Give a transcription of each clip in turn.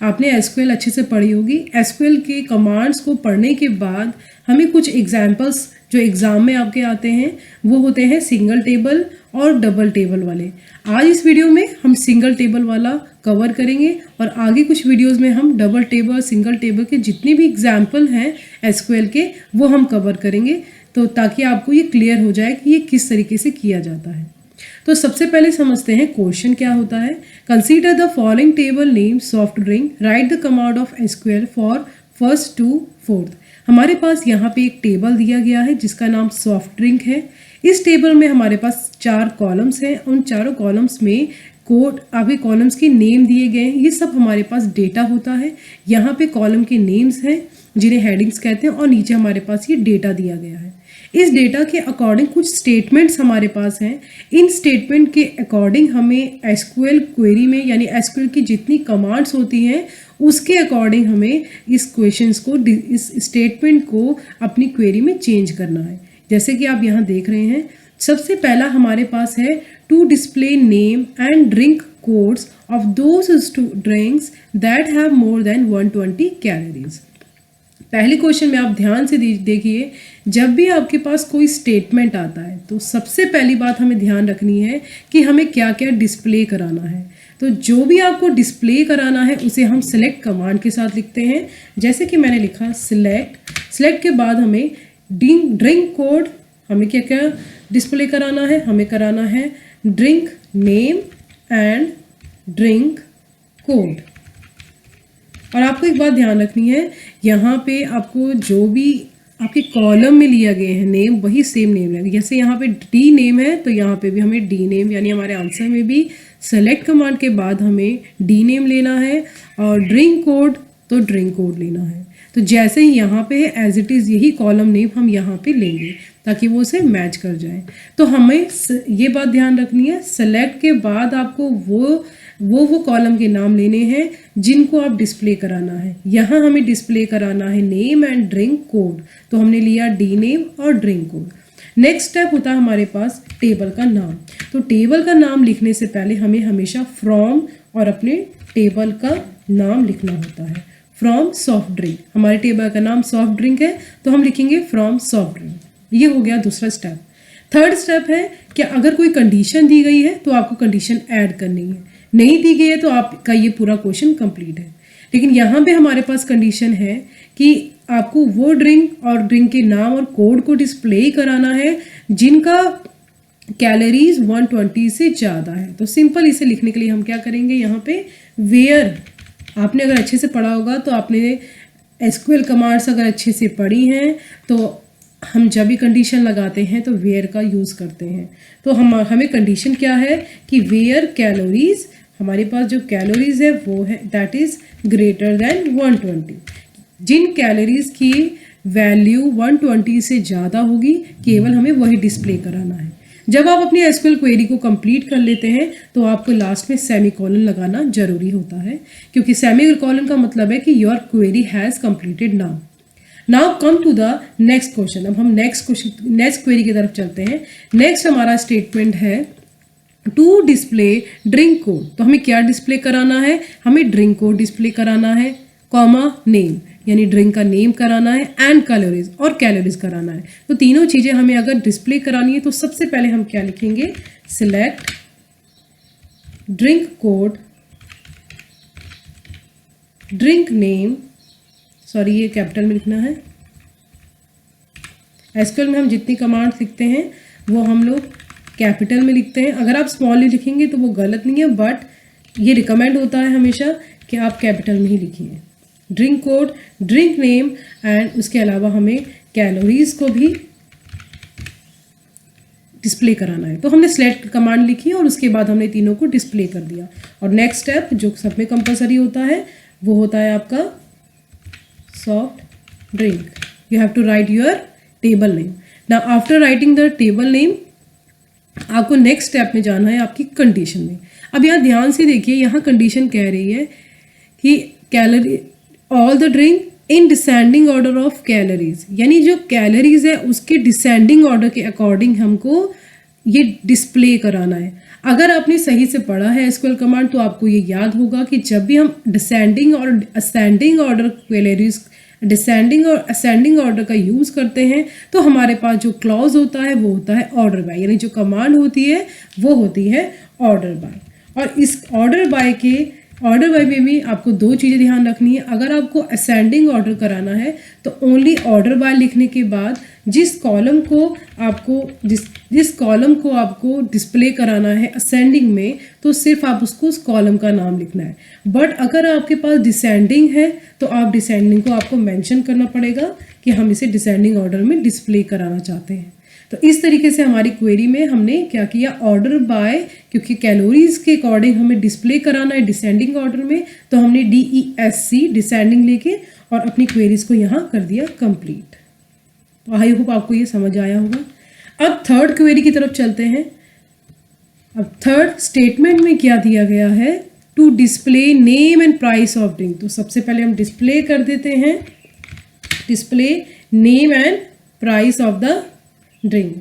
आपने एसक्यूएल अच्छे से पढ़ी होगी। एसक्यूएल के कमांड्स को पढ़ने के बाद हमें कुछ एग्जाम्पल्स जो एग्ज़ाम में आपके आते हैं वो होते हैं सिंगल टेबल और डबल टेबल वाले। आज इस वीडियो में हम सिंगल टेबल वाला कवर करेंगे और आगे कुछ वीडियोस में हम डबल टेबल सिंगल टेबल के जितने भी एग्जाम्पल हैं एसक्यूएल के वो हम कवर करेंगे, तो ताकि आपको ये क्लियर हो जाए कि ये किस तरीके से किया जाता है। तो सबसे पहले समझते हैं क्वेश्चन क्या होता है। Consider the following table name soft drink, write the command of SQL for first to fourth. हमारे पास यहाँ पे एक टेबल दिया गया है जिसका नाम सॉफ्ट ड्रिंक है। इस टेबल में हमारे पास 4 कॉलम्स हैं। उन चारों कॉलम्स में कोड आगे कॉलम्स के नेम दिए गए हैं। ये सब हमारे पास डेटा होता है। यहाँ पे कॉलम के नेम्स हैं जिन्हें हेडिंग्स कहते हैं और नीचे हमारे पास ये डेटा दिया गया है। इस डेटा के अकॉर्डिंग कुछ स्टेटमेंट्स हमारे पास हैं। इन स्टेटमेंट के अकॉर्डिंग हमें एसक्यूएल क्वेरी में यानी एसक्यूएल की जितनी कमांड्स होती हैं उसके अकॉर्डिंग हमें इस क्वेश्चंस को इस स्टेटमेंट को अपनी क्वेरी में चेंज करना है। जैसे कि आप यहाँ देख रहे हैं, सबसे पहला हमारे पास है to display name and drink codes of those drinks that have more than 120 calories. पहले क्वेश्चन में आप ध्यान से देखिए, जब भी आपके पास कोई स्टेटमेंट आता है तो सबसे पहली बात हमें ध्यान रखनी है कि हमें क्या क्या डिस्प्ले कराना है। तो जो भी आपको डिस्प्ले कराना है उसे हम सेलेक्ट कमांड के साथ लिखते हैं। जैसे कि मैंने लिखा सेलेक्ट के बाद हमें ड्रिंक कोड, हमें क्या क्या डिस्प्ले कराना है, हमें कराना है drink name and drink code. और आपको एक बात ध्यान रखनी है, यहाँ पे आपको जो भी आपके कॉलम में लिया गया है नेम वही सेम नेम लगेगा। जैसे यहाँ पे डी नेम है तो यहाँ पे भी हमें डी नेम, यानी हमारे आंसर में भी सेलेक्ट कमांड के बाद हमें डी नेम लेना है और ड्रिंक कोड तो ड्रिंक कोड लेना है। तो जैसे ही यहाँ पे है एज इट इज़ यही कॉलम नेम हम यहाँ पे लेंगे ताकि वो उसे मैच कर जाए। तो हमें ये बात ध्यान रखनी है, सेलेक्ट के बाद आपको वो कॉलम के नाम लेने हैं जिनको आप डिस्प्ले कराना है। यहाँ हमें डिस्प्ले कराना है नेम एंड ड्रिंक कोड, तो हमने लिया डी नेम और ड्रिंक कोड। नेक्स्ट स्टेप होता है हमारे पास टेबल का नाम। तो टेबल का नाम लिखने से पहले हमें हमेशा फ्रॉम और अपने टेबल का नाम लिखना होता है। फ्रॉम सॉफ्ट ड्रिंक, हमारे टेबल का नाम सॉफ्ट ड्रिंक है तो हम लिखेंगे फ्रॉम सॉफ्ट ड्रिंक। ये हो गया दूसरा स्टेप। थर्ड स्टेप है कि अगर कोई कंडीशन दी गई है तो आपको कंडीशन ऐड करनी है, नहीं दी गई है तो आपका ये पूरा क्वेश्चन कंप्लीट है। लेकिन यहाँ पे हमारे पास कंडीशन है कि आपको वो ड्रिंक और ड्रिंक के नाम और कोड को डिस्प्ले कराना है जिनका कैलोरीज 120 से ज़्यादा है। तो सिंपल इसे लिखने के लिए हम क्या करेंगे, यहाँ पे वेयर, आपने अगर अच्छे से पढ़ा होगा तो आपने एसक्यूएल कमांड्स अगर अच्छे से पढ़ी हैं तो हम जब भी कंडीशन लगाते हैं तो वेयर का यूज़ करते हैं। तो हमें कंडीशन क्या है कि वेयर कैलोरीज, हमारे पास जो कैलोरीज है वो है दैट इज़ ग्रेटर देन 120। जिन कैलोरीज की वैल्यू 120 से ज़्यादा होगी केवल हमें वही डिस्प्ले कराना है। जब आप अपनी एसक्यूएल क्वेरी को कंप्लीट कर लेते हैं तो आपको लास्ट में सेमीकोलन लगाना जरूरी होता है, क्योंकि सेमीकोलन का मतलब है कि your query has completed now come to the next question. अब हम नेक्स्ट क्वेरी की तरफ चलते हैं। नेक्स्ट हमारा स्टेटमेंट है टू डिस्प्ले ड्रिंक कोड। तो हमें क्या डिस्प्ले कराना है, हमें ड्रिंक कोड डिस्प्ले कराना है, कॉमा नेम यानी ड्रिंक का नेम कराना है, एंड कैलोरीज और कैलोरीज कराना है। तो तीनों चीज़ें हमें अगर डिस्प्ले करानी है तो सबसे पहले हम क्या लिखेंगे, select drink code, drink name, sorry ये कैपिटल में लिखना है। एसक्यूएल में हम जितनी कमांड लिखते हैं वो हम लोग कैपिटल में लिखते हैं। अगर आप स्मॉल लिखेंगे तो वो गलत नहीं है, बट ये रिकमेंड होता है हमेशा कि आप कैपिटल में ही लिखिए। Drink code, drink name and उसके अलावा हमें कैलोरीज को भी डिस्प्ले कराना है। तो हमने सेलेक्ट कमांड लिखी और उसके बाद हमने तीनों को डिस्प्ले कर दिया। और नेक्स्ट स्टेप जो सब में कंपलसरी होता है वो होता है आपका soft drink. You have to write your table name. Now after writing the table name, आपको नेक्स्ट स्टेप में जाना है आपकी कंडीशन में। अब यहाँ ध्यान से देखिए, यहाँ कंडीशन कह रही है कि calorie all the drink in descending order of calories, यानी जो कैलोरीज है उसके डिसेंडिंग ऑर्डर के अकॉर्डिंग हमको ये डिस्प्ले कराना है। अगर आपने सही से पढ़ा है एसक्यूएल कमांड तो आपको ये याद होगा कि जब भी हम डिसेंडिंग और असेंडिंग ऑर्डर क्वेरीज, डिसेंडिंग और असेंडिंग ऑर्डर का यूज़ करते हैं तो हमारे पास जो क्लॉज होता है वो होता है ऑर्डर बाय, यानी जो कमांड होती है वो होती है ऑर्डर बाय। और इस ऑर्डर बाय में भी आपको दो चीज़ें ध्यान रखनी है। अगर आपको असेंडिंग ऑर्डर कराना है तो ओनली ऑर्डर बाय लिखने के बाद जिस कॉलम को आपको डिस्प्ले कराना है असेंडिंग में, तो सिर्फ आप उसको उस कॉलम का नाम लिखना है। बट अगर आपके पास डिसेंडिंग है तो आप डिसेंडिंग को आपको मेंशन करना पड़ेगा कि हम इसे डिसेंडिंग ऑर्डर में डिस्प्ले कराना चाहते हैं। तो इस तरीके से हमारी क्वेरी में हमने क्या किया, ऑर्डर बाय, क्योंकि कैलोरीज के अकॉर्डिंग हमें डिस्प्ले कराना है डिसेंडिंग ऑर्डर में, तो हमने DESC डिसेंडिंग लेके और अपनी क्वेरीज को यहाँ कर दिया कंप्लीट। तो आई होप आपको ये समझ आया होगा। अब थर्ड क्वेरी की तरफ चलते हैं। अब थर्ड स्टेटमेंट में क्या दिया गया है, to display name and price of drink. तो सबसे पहले हम डिस्प्ले कर देते हैं, display name and price of the drink.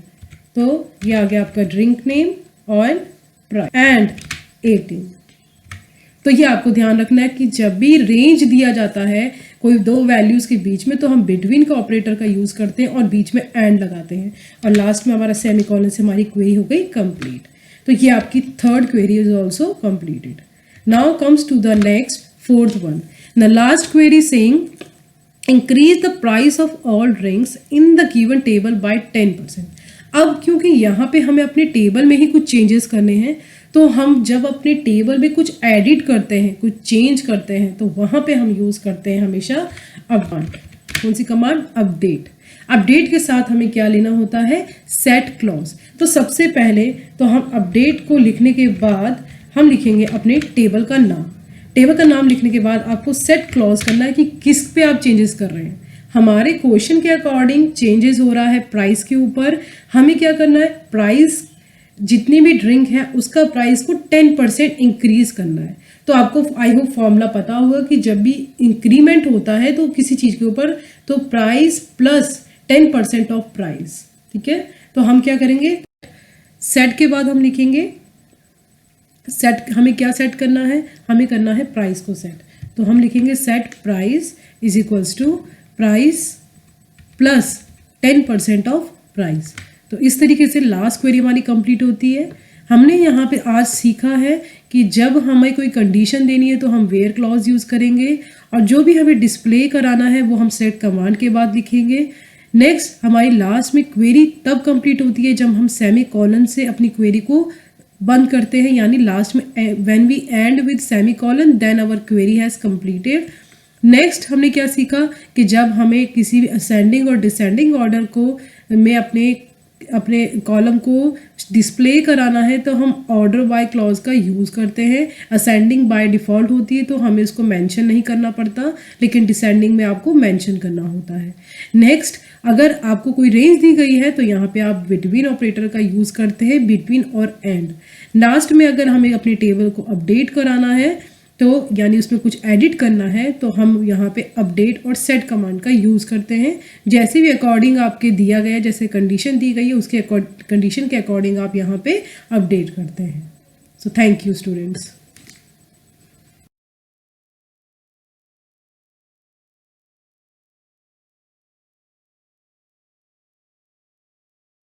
तो ये आ गया आपका ड्रिंक नेम और प्राइस एंड 18। तो ये आपको ध्यान रखना है कि जब भी रेंज दिया जाता है कोई दो वैल्यूज के बीच में तो हम बिटवीन का ऑपरेटर का यूज करते हैं और बीच में एंड लगाते हैं और लास्ट में हमारा सेमीकोलन से हमारी क्वेरी हो गई कंप्लीट। तो ये आपकी third query is also completed. Now comes to the next fourth one. The last query saying increase the price of all drinks in the given table by 10%। अब क्योंकि यहाँ पे हमें अपने टेबल में ही कुछ चेंजेस करने हैं तो हम जब अपने टेबल में कुछ एडिट करते हैं, कुछ चेंज करते हैं, तो वहाँ पे हम यूज़ करते हैं हमेशा अपडेट। कौन सी कमांड, अपडेट। अपडेट के साथ हमें क्या लेना होता है, सेट क्लॉज। तो सबसे पहले तो हम अपडेट को लिखने के बाद हम लिखेंगे अपने टेबल का नाम। टेबल का नाम लिखने के बाद आपको सेट क्लॉज करना है कि किस पे आप चेंजेस कर रहे हैं। हमारे क्वेश्चन के अकॉर्डिंग चेंजेस हो रहा है प्राइस के ऊपर। हमें क्या करना है, प्राइस जितनी भी ड्रिंक है उसका प्राइस को 10% इंक्रीज करना है। तो आपको आई होप फॉर्मूला पता होगा कि जब भी इंक्रीमेंट होता है तो किसी चीज़ के ऊपर तो प्राइस प्लस 10% ऑफ प्राइस। ठीक है, तो हम क्या करेंगे, सेट के बाद हम लिखेंगे सेट। हमें क्या सेट करना है, हमें करना है प्राइस को सेट। तो हम लिखेंगे set price is equals to price plus 10% of price. तो इस तरीके से लास्ट क्वेरी हमारी कंप्लीट होती है। हमने यहाँ पे आज सीखा है कि जब हमें कोई कंडीशन देनी है तो हम वेयर क्लॉज यूज़ करेंगे और जो भी हमें डिस्प्ले कराना है वो हम सेट कमांड के बाद लिखेंगे। नेक्स्ट हमारी लास्ट में क्वेरी तब कंप्लीट होती है जब हम सेमीकोलन से अपनी क्वेरी को बंद करते हैं, यानी लास्ट में when we end with semicolon then our query has completed. Next हमने क्या सीखा कि जब हमें किसी भी असेंडिंग और डिसेंडिंग ऑर्डर को में अपने कॉलम को डिस्प्ले कराना है तो हम ऑर्डर बाय क्लॉज का यूज़ करते हैं। असेंडिंग बाय डिफ़ॉल्ट होती है तो हमें उसको मेंशन नहीं करना पड़ता, लेकिन डिसेंडिंग में आपको मेंशन करना होता है। नेक्स्ट, अगर आपको कोई रेंज दी गई है तो यहाँ पे आप बिटवीन ऑपरेटर का यूज़ करते हैं, बिटवीन और एंड। लास्ट में अगर हमें अपने टेबल को अपडेट कराना है तो यानी उसमें कुछ एडिट करना है तो हम यहाँ पे अपडेट और सेट कमांड का यूज़ करते हैं। जैसे भी अकॉर्डिंग आपके दिया गया, जैसे कंडीशन दी गई है उसके कंडीशन के अकॉर्डिंग आप यहाँ पे अपडेट करते हैं। So thank you students.